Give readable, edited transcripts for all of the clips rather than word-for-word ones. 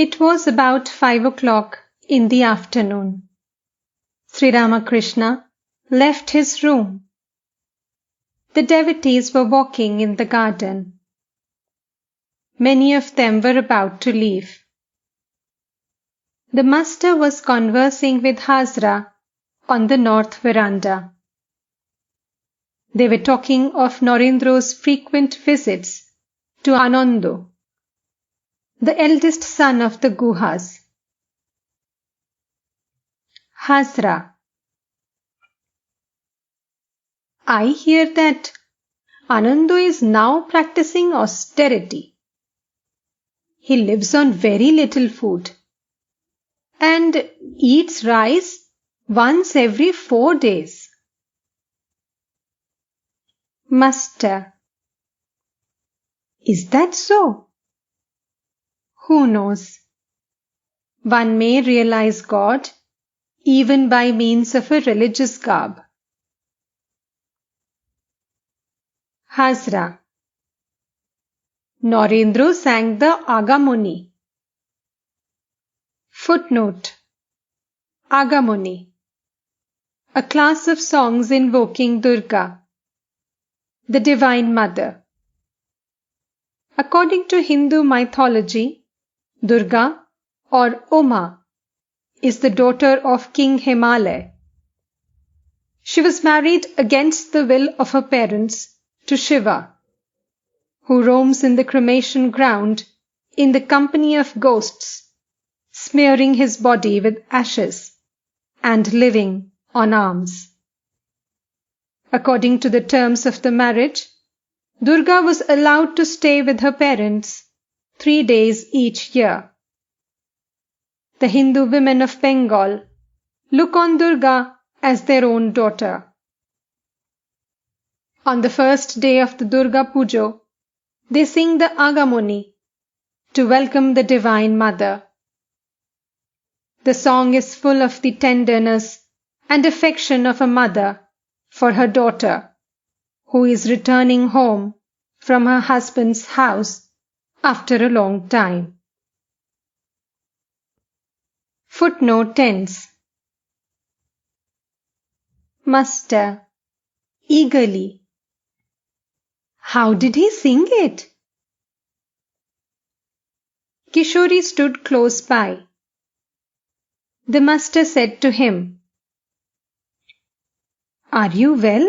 It was about 5 o'clock in the afternoon. Sri Ramakrishna left his room. The devotees were walking in the garden. Many of them were about to leave. The master was conversing with Hazra on the north veranda. They were talking of Narendro's frequent visits to Anando, the eldest son of the Guhas. Hazra: I hear that Anando is now practicing austerity. He lives on very little food and eats rice once every 4 days. Master: Is that so? Who knows? One may realize God even by means of a religious garb. Hazra: Narendra sang the Agamuni. Footnote: Agamuni, a class of songs invoking Durga, the Divine Mother. According to Hindu mythology, Durga or Uma is the daughter of King Himalaya. She was married against the will of her parents to Shiva, who roams in the cremation ground in the company of ghosts, smearing his body with ashes and living on alms. According to the terms of the marriage, Durga was allowed to stay with her parents 3 days each year. The Hindu women of Bengal look on Durga as their own daughter. On the first day of the Durga Puja, they sing the Agamoni to welcome the Divine Mother. The song is full of the tenderness and affection of a mother for her daughter, who is returning home from her husband's house after a long time. Footnote ends. Master: Eagerly: How did he sing it? Kishori stood close by. The master said to him, Are you well?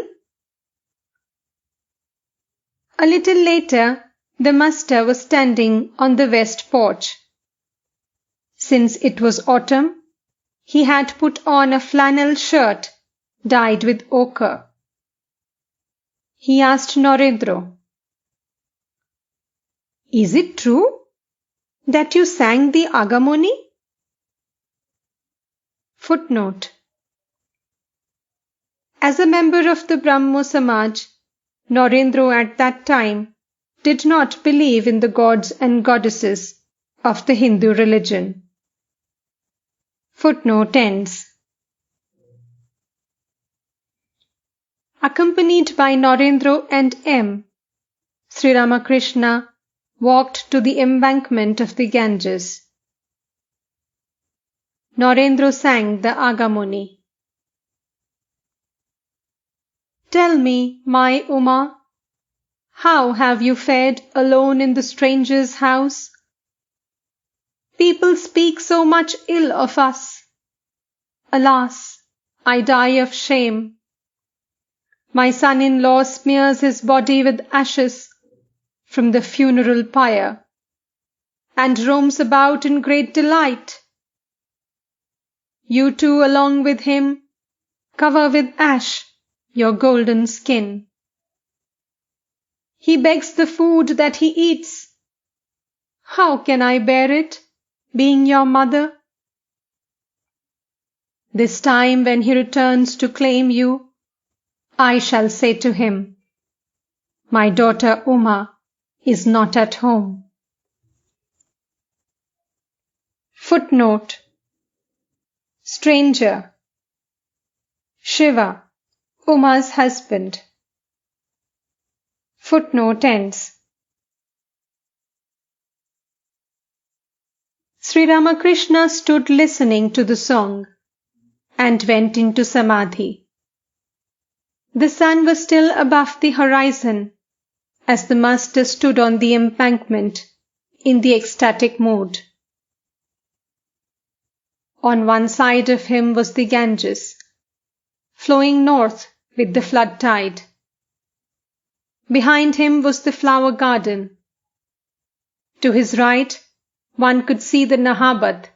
A little later, the master was standing on the west porch. Since it was autumn, he had put on a flannel shirt dyed with ochre. He asked Narendra, Is it true that you sang the Agamoni? Footnote: As a member of the Brahmo Samaj, Narendra at that time did not believe in the gods and goddesses of the Hindu religion. Footnote ends. Accompanied by Narendra and M., Sri Ramakrishna walked to the embankment of the Ganges. Narendra sang the Agamoni. Tell me, my Uma, how have you fared alone in the stranger's house? People speak so much ill of us. Alas, I die of shame. My son-in-law smears his body with ashes from the funeral pyre and roams about in great delight. You too, along with him, cover with ash your golden skin. He begs the food that he eats. How can I bear it, being your mother? This time when he returns to claim you, I shall say to him, My daughter Uma is not at home. Footnote: Stranger. Shiva, Uma's husband. Footnote ends. Sri Ramakrishna stood listening to the song and went into samadhi. The sun was still above the horizon as the master stood on the embankment in the ecstatic mood. On one side of him was the Ganges, flowing north with the flood tide. Behind him was the flower garden. To his right, one could see the Nahabad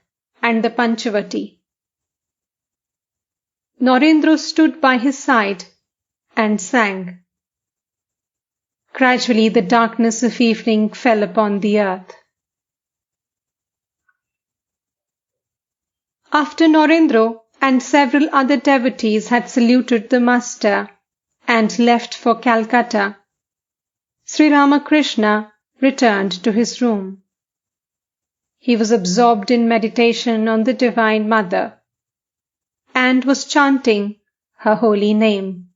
and the Panchavati. Narendra stood by his side and sang. Gradually the darkness of evening fell upon the earth. After Narendra and several other devotees had saluted the master and left for Calcutta, Sri Ramakrishna returned to his room. He was absorbed in meditation on the Divine Mother and was chanting her holy name.